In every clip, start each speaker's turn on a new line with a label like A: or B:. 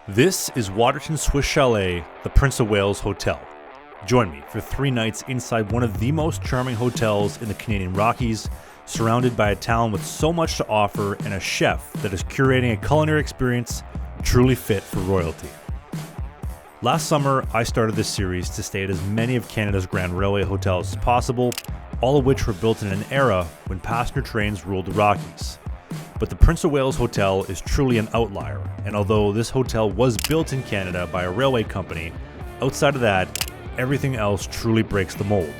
A: This is Waterton Swiss Chalet, the Prince of Wales Hotel. Join me for 3 nights inside one of the most charming hotels in the Canadian Rockies, surrounded by a town with so much to offer and a chef that is curating a culinary experience truly fit for royalty. Last summer, I started this series to stay at as many of Canada's Grand Railway hotels as possible, all of which were built in an era when passenger trains ruled the Rockies. But the Prince of Wales Hotel is truly an outlier, and although this hotel was built in Canada by a railway company, outside of that, everything else truly breaks the mold.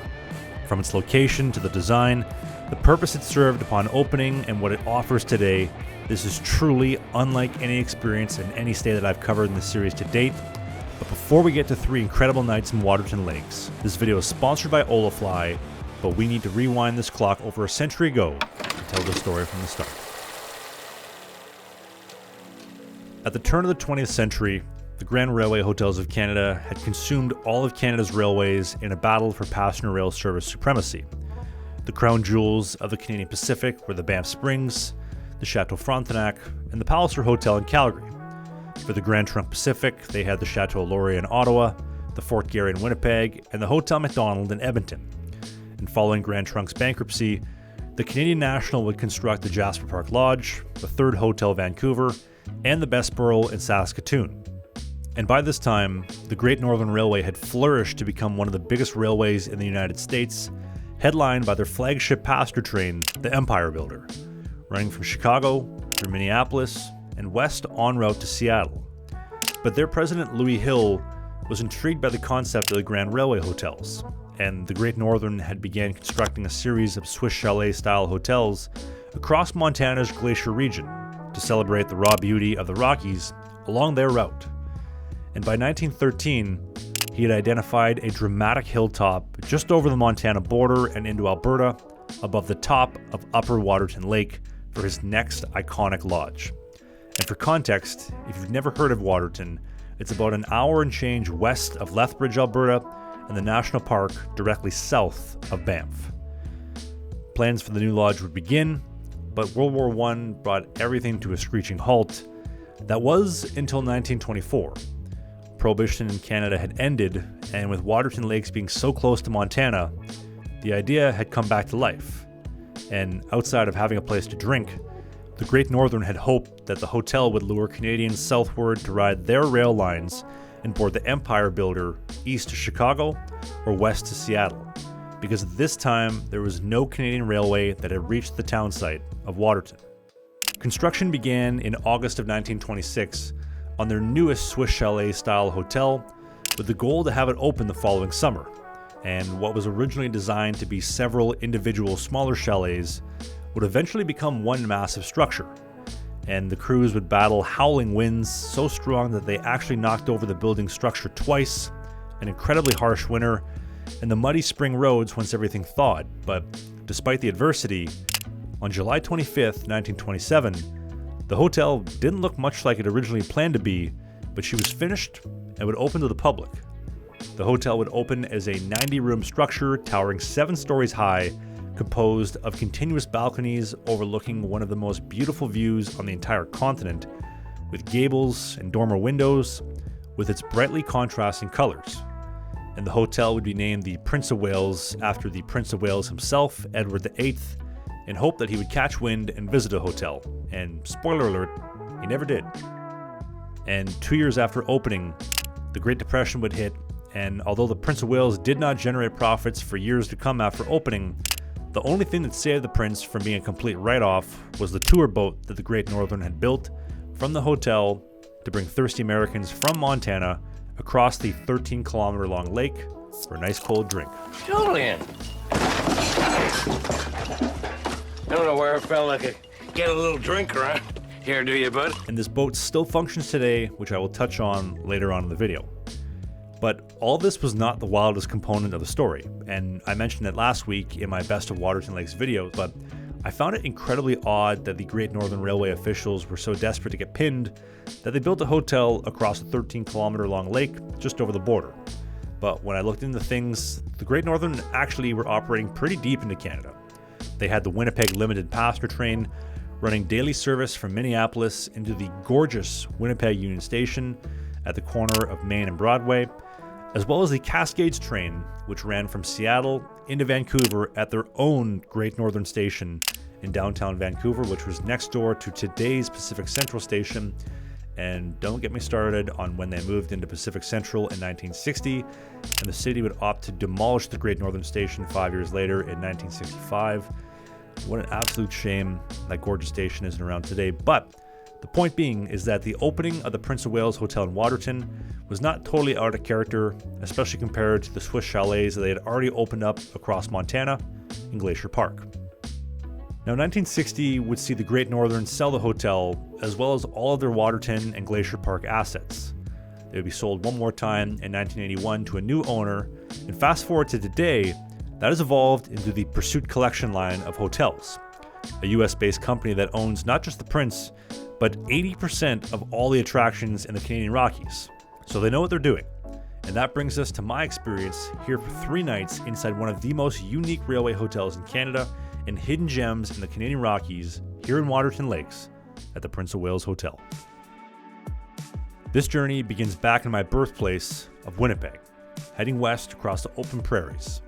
A: From its location to the design, the purpose it served upon opening, and what it offers today, this is truly unlike any experience in any stay that I've covered in this series to date. But before we get to 3 incredible nights in Waterton Lakes, this video is sponsored by Holafly, but we need to rewind this clock over a century ago to tell the story from the start. At the turn of the 20th century, the Grand Railway Hotels of Canada had consumed all of Canada's railways in a battle for passenger rail service supremacy. The crown jewels of the Canadian Pacific were the Banff Springs, the Chateau Frontenac, and the Palliser Hotel in Calgary. For the Grand Trunk Pacific, they had the Chateau Laurier in Ottawa, the Fort Garry in Winnipeg, and the Hotel Macdonald in Edmonton. And following Grand Trunk's bankruptcy, the Canadian National would construct the Jasper Park Lodge, the Third Hotel Vancouver, and the Bessborough in Saskatoon. And by this time, the Great Northern Railway had flourished to become one of the biggest railways in the United States, headlined by their flagship passenger train, the Empire Builder, running from Chicago through Minneapolis and west en route to Seattle. But their president, Louis Hill, was intrigued by the concept of the Grand Railway hotels, and the Great Northern had began constructing a series of Swiss chalet-style hotels across Montana's glacier region to celebrate the raw beauty of the Rockies along their route. And by 1913, he had identified a dramatic hilltop just over the Montana border and into Alberta, above the top of Upper Waterton Lake, for his next iconic lodge. And for context, if you've never heard of Waterton, it's about an hour and change west of Lethbridge, Alberta, and the national park directly south of Banff. Plans for the new lodge would begin, but World War I brought everything to a screeching halt. That was until 1924. Prohibition in Canada had ended, and with Waterton Lakes being so close to Montana, the idea had come back to life. And outside of having a place to drink, the Great Northern had hoped that the hotel would lure Canadians southward to ride their rail lines and board the Empire Builder east to Chicago or west to Seattle, because at this time there was no Canadian railway that had reached the town site of Waterton. Construction began in August of 1926 on their newest Swiss chalet-style hotel, with the goal to have it open the following summer, and what was originally designed to be several individual smaller chalets would eventually become one massive structure, and the crews would battle howling winds so strong that they actually knocked over the building structure twice, an incredibly harsh winter, and the muddy spring roads once everything thawed. But despite the adversity, on July 25th, 1927, the hotel didn't look much like it originally planned to be, but she was finished and would open to the public. The hotel would open as a 90-room structure towering 7 stories high, composed of continuous balconies overlooking one of the most beautiful views on the entire continent, with gables and dormer windows, with its brightly contrasting colors. And the hotel would be named the Prince of Wales after the Prince of Wales himself, Edward VIII, in hope that he would catch wind and visit a hotel. And spoiler alert, he never did. And 2 years after opening, the Great Depression would hit, and although the Prince of Wales did not generate profits for years to come after opening, the only thing that saved the Prince from being a complete write-off was the tour boat that the Great Northern had built from the hotel to bring thirsty Americans from Montana across the 13-kilometer-long lake for a nice cold drink.
B: Julian! I don't know where I felt like I could get a little drink around here, do you, bud?
A: And this boat still functions today, which I will touch on later on in the video. But all this was not the wildest component of the story, and I mentioned it last week in my Best of Waterton Lakes video, but I found it incredibly odd that the Great Northern Railway officials were so desperate to get pinned that they built a hotel across a 13-kilometer-long lake just over the border. But when I looked into things, the Great Northern actually were operating pretty deep into Canada. They had the Winnipeg Limited passenger train running daily service from Minneapolis into the gorgeous Winnipeg Union Station at the corner of Main and Broadway, as well as the Cascades train, which ran from Seattle into Vancouver at their own Great Northern Station in downtown Vancouver, which was next door to today's Pacific Central Station. And don't get me started on when they moved into Pacific Central in 1960, and the city would opt to demolish the Great Northern Station 5 years later in 1965. What an absolute shame that gorgeous station isn't around today. But the point being is that the opening of the Prince of Wales Hotel in Waterton was not totally out of character, especially compared to the Swiss chalets that they had already opened up across Montana in Glacier Park. Now, 1960 would see the Great Northern sell the hotel, as well as all of their Waterton and Glacier Park assets. They would be sold one more time in 1981 to a new owner, and fast forward to today, that has evolved into the Pursuit Collection line of hotels, a US-based company that owns not just the Prince, but 80% of all the attractions in the Canadian Rockies. So they know what they're doing. And that brings us to my experience here for 3 nights inside one of the most unique railway hotels in Canada and hidden gems in the Canadian Rockies here in Waterton Lakes at the Prince of Wales Hotel. This journey begins back in my birthplace of Winnipeg, heading west across the open prairies.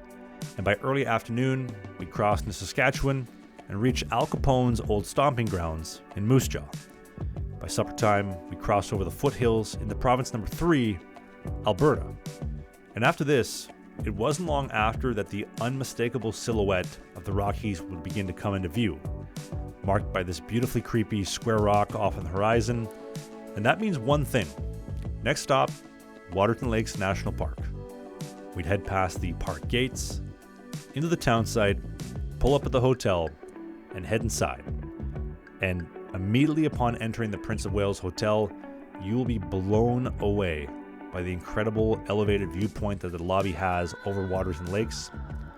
A: And by early afternoon, we cross into Saskatchewan and reach Al Capone's old stomping grounds in Moose Jaw. By supper time, we cross over the foothills into province number 3, Alberta. And after this, it wasn't long after that the unmistakable silhouette of the Rockies would begin to come into view, marked by this beautifully creepy square rock off on the horizon. And that means one thing. Next stop, Waterton Lakes National Park. We'd head past the park gates, into the town site, pull up at the hotel, and head inside. And immediately upon entering the Prince of Wales Hotel, you will be blown away by the incredible elevated viewpoint that the lobby has over Waterton Lakes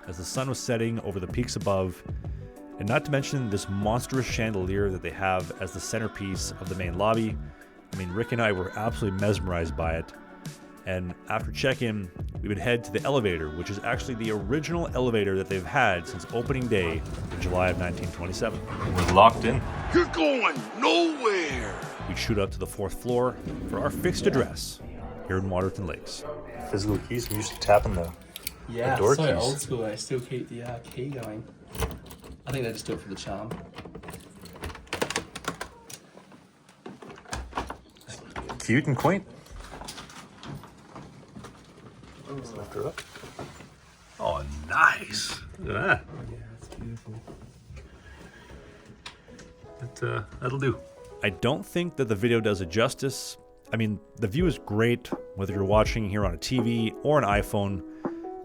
A: as the sun was setting over the peaks above, and not to mention this monstrous chandelier that they have as the centerpiece of the main lobby. I mean, Rick and I were absolutely mesmerized by it. And after check-in, we would head to the elevator, which is actually the original elevator that they've had since opening day in July of 1927. We're locked in.
B: You're going nowhere.
A: We'd shoot up to the 4th floor for our fixed address here in Waterton Lakes. Physical keys, we used to tap in the door
C: so
A: keys.
C: Old school, I still keep the key going. I think they just do it for the charm.
A: Cute and quaint. Lift her up. Oh, nice. Look at that.
C: Yeah, that's beautiful.
A: That'll do. I don't think that the video does it justice. I mean, the view is great, whether you're watching here on a TV or an iPhone,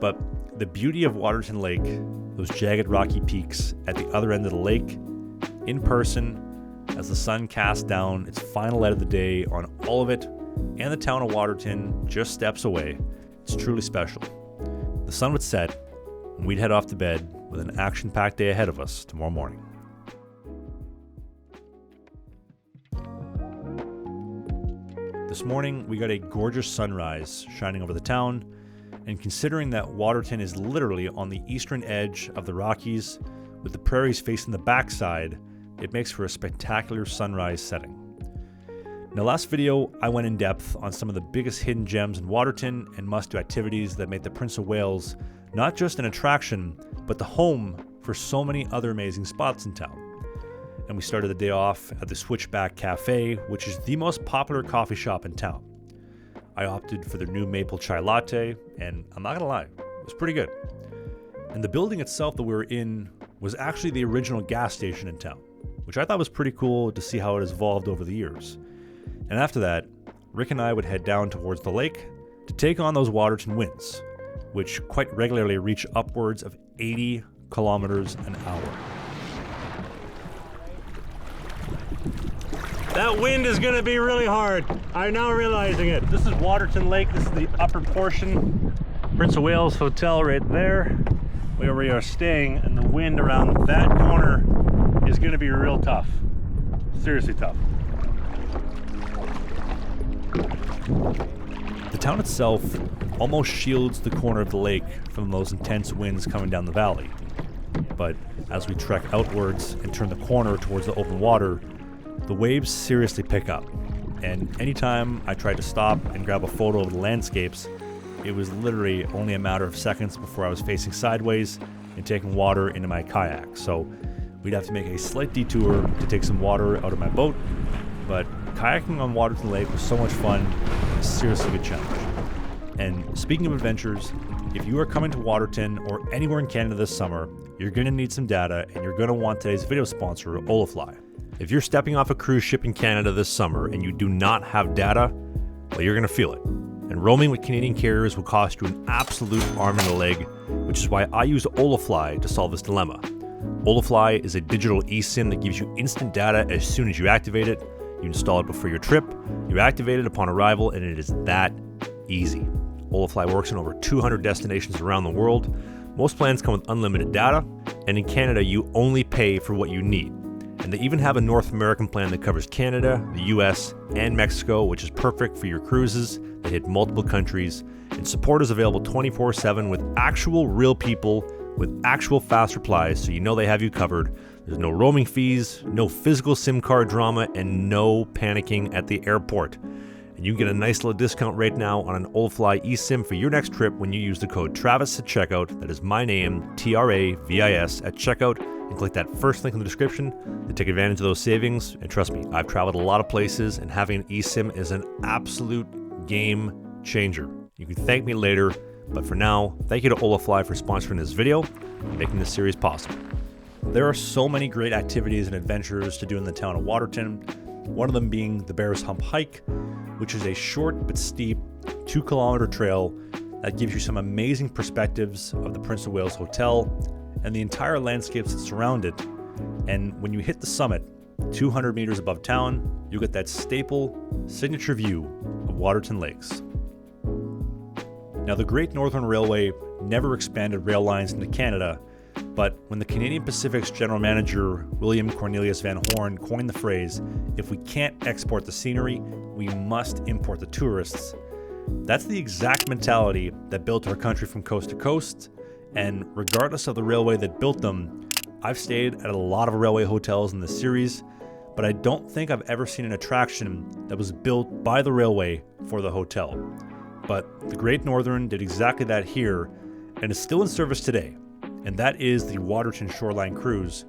A: but the beauty of Waterton Lake, those jagged rocky peaks at the other end of the lake, in person, as the sun casts down its final light of the day on all of it, and the town of Waterton just steps away, it's truly special. The sun would set, and we'd head off to bed with an action-packed day ahead of us tomorrow morning. This morning, we got a gorgeous sunrise shining over the town, and considering that Waterton is literally on the eastern edge of the Rockies, with the prairies facing the backside, it makes for a spectacular sunrise setting. In the last video, I went in depth on some of the biggest hidden gems in Waterton and must-do activities that make the Prince of Wales not just an attraction, but the home for so many other amazing spots in town. And we started the day off at the Switchback Cafe, which is the most popular coffee shop in town. I opted for their new maple chai latte, and I'm not gonna lie, it was pretty good. And the building itself that we were in was actually the original gas station in town, which I thought was pretty cool to see how it has evolved over the years. And after that, Rick and I would head down towards the lake to take on those Waterton winds, which quite regularly reach upwards of 80 kilometers an hour. That wind is gonna be really hard. I'm now realizing it. This is Waterton Lake. This is the upper portion. Prince of Wales Hotel right there, where we are staying, and the wind around that corner is gonna be real tough. Seriously tough. The town itself almost shields the corner of the lake from those intense winds coming down the valley. But as we trek outwards and turn the corner towards the open water, the waves seriously pick up. And anytime I tried to stop and grab a photo of the landscapes, it was literally only a matter of seconds before I was facing sideways and taking water into my kayak. So we'd have to make a slight detour to take some water out of my boat, but kayaking on Waterton Lake was so much fun, a seriously good challenge. And speaking of adventures, if you are coming to Waterton or anywhere in Canada this summer, you're going to need some data and you're going to want today's video sponsor, Holafly. If you're stepping off a cruise ship in Canada this summer and you do not have data, well, you're going to feel it. And roaming with Canadian carriers will cost you an absolute arm and a leg, which is why I use Holafly to solve this dilemma. Holafly is a digital eSIM that gives you instant data as soon as you activate it. You install it before your trip, you activate it upon arrival, and it is that easy. Holafly works in over 200 destinations around the world. Most plans come with unlimited data, and in Canada, you only pay for what you need. And they even have a North American plan that covers Canada, the US, and Mexico, which is perfect for your cruises that hit multiple countries. And support is available 24/7 with actual real people with actual fast replies, so you know they have you covered. There's no roaming fees, no physical SIM card drama, and no panicking at the airport. And you can get a nice little discount right now on an Holafly eSIM for your next trip when you use the code TRAVIS at checkout. That is my name, TRAVIS, at checkout. And click that first link in the description to take advantage of those savings. And trust me, I've traveled a lot of places, and having an eSIM is an absolute game changer. You can thank me later, but for now, thank you to Holafly for sponsoring this video and making this series possible. There are so many great activities and adventures to do in the town of Waterton, one of them being the Bear's Hump hike, which is a short but steep 2-kilometer trail that gives you some amazing perspectives of the Prince of Wales Hotel and the entire landscapes that surround it. And when you hit the summit, 200 meters above town, you'll get that staple signature view of Waterton Lakes. Now, the Great Northern Railway never expanded rail lines into Canada, but when the Canadian Pacific's general manager, William Cornelius Van Horn, coined the phrase, "If we can't export the scenery, we must import the tourists," that's the exact mentality that built our country from coast to coast. And regardless of the railway that built them, I've stayed at a lot of railway hotels in this series, but I don't think I've ever seen an attraction that was built by the railway for the hotel. But the Great Northern did exactly that here and is still in service today, and that is the Waterton Shoreline Cruise,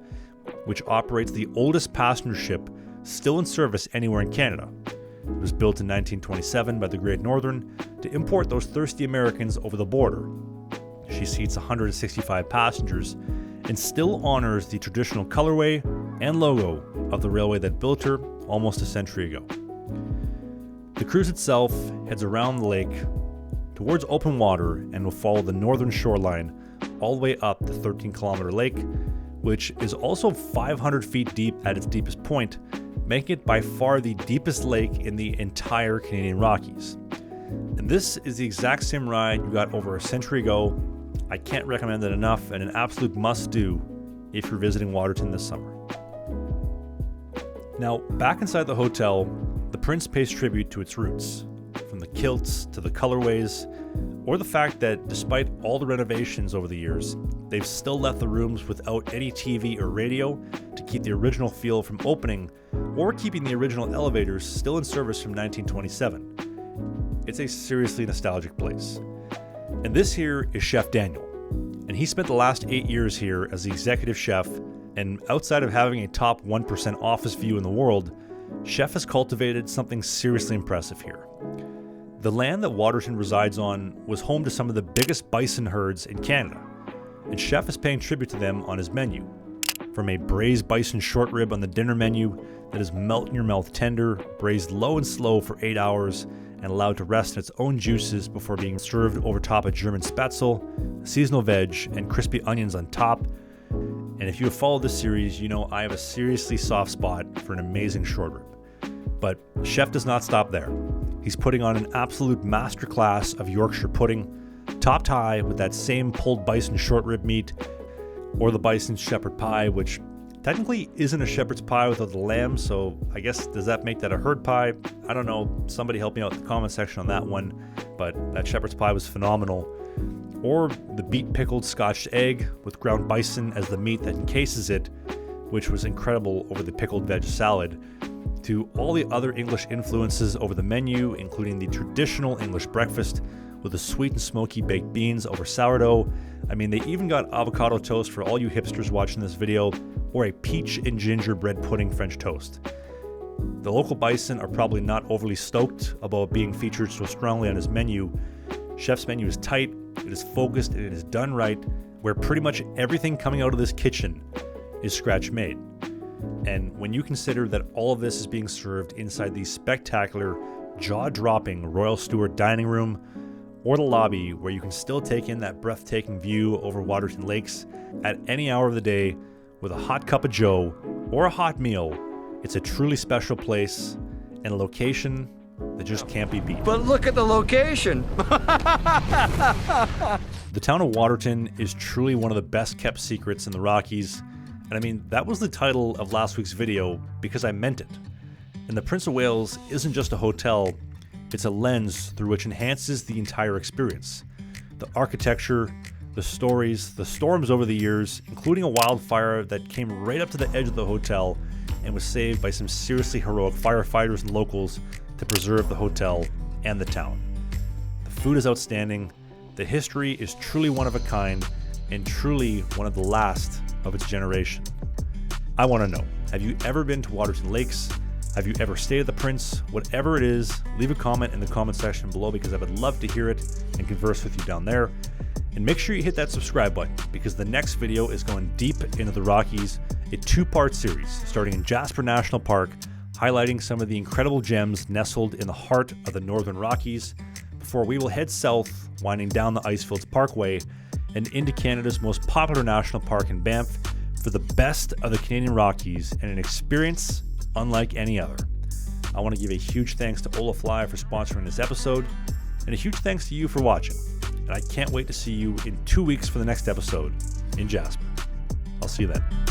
A: which operates the oldest passenger ship still in service anywhere in Canada. It was built in 1927 by the Great Northern to import those thirsty Americans over the border. She seats 165 passengers and still honors the traditional colorway and logo of the railway that built her almost a century ago. The cruise itself heads around the lake towards open water and will follow the northern shoreline all the way up the 13-kilometer lake, which is also 500 feet deep at its deepest point, making it by far the deepest lake in the entire Canadian Rockies. And this is the exact same ride you got over a century ago. I can't recommend it enough, and an absolute must-do if you're visiting Waterton this summer. Now, back inside the hotel, the Prince pays tribute to its roots, from the kilts to the colorways, or the fact that despite all the renovations over the years, they've still left the rooms without any TV or radio to keep the original feel from opening, or keeping the original elevators still in service from 1927. It's a seriously nostalgic place. And this here is Chef Daniel, and he spent the last 8 years here as the executive chef, and outside of having a top 1% office view in the world, Chef has cultivated something seriously impressive here. The land that Waterton resides on was home to some of the biggest bison herds in Canada, and Chef is paying tribute to them on his menu. From a braised bison short rib on the dinner menu that is melt in your mouth tender, braised low and slow for 8 hours, and allowed to rest in its own juices before being served over top of German spätzle, seasonal veg, and crispy onions on top. And if you have followed this series, you know I have a seriously soft spot for an amazing short rib. But Chef does not stop there. He's putting on an absolute masterclass of Yorkshire pudding, topped high with that same pulled bison short rib meat, or the bison shepherd pie, which technically isn't a shepherd's pie without the lamb, so I guess does that make that a herd pie? I don't know. Somebody help me out in the comment section on that one, but that shepherd's pie was phenomenal. or the beet pickled scotched egg with ground bison as the meat that encases it, which was incredible over the pickled veg salad, to all the other English influences over the menu, including the traditional English breakfast with the sweet and smoky baked beans over sourdough. I mean, they even got avocado toast for all you hipsters watching this video, or a peach and gingerbread pudding French toast. The local bison are probably not overly stoked about being featured so strongly on his menu. Chef's menu is tight, it is focused, and it is done right, where pretty much everything coming out of this kitchen is scratch made. And when you consider that all of this is being served inside the spectacular, jaw-dropping Royal Stewart dining room, or the lobby where you can still take in that breathtaking view over Waterton Lakes at any hour of the day with a hot cup of joe or a hot meal, it's a truly special place and a location that just can't be beat.
D: But look at the location!
A: The town of Waterton is truly one of the best kept secrets in the Rockies, and I mean, that was the title of last week's video because I meant it. And the Prince of Wales isn't just a hotel, it's a lens through which enhances the entire experience. The architecture, the stories, the storms over the years, including a wildfire that came right up to the edge of the hotel and was saved by some seriously heroic firefighters and locals to preserve the hotel and the town. The food is outstanding, the history is truly one of a kind, and truly one of the last of its generation. I want to know, have you ever been to Waterton Lakes? Have you ever stayed at the Prince? Whatever it is, leave a comment in the comment section below because I would love to hear it and converse with you down there. And make sure you hit that subscribe button because the next video is going deep into the Rockies, a two-part series starting in Jasper National Park, highlighting some of the incredible gems nestled in the heart of the Northern Rockies, before we will head south, winding down the Icefields Parkway and into Canada's most popular national park in Banff for the best of the Canadian Rockies and an experience unlike any other. I want to give a huge thanks to Holafly for sponsoring this episode, and a huge thanks to you for watching. And I can't wait to see you in 2 weeks for the next episode in Jasper. I'll see you then.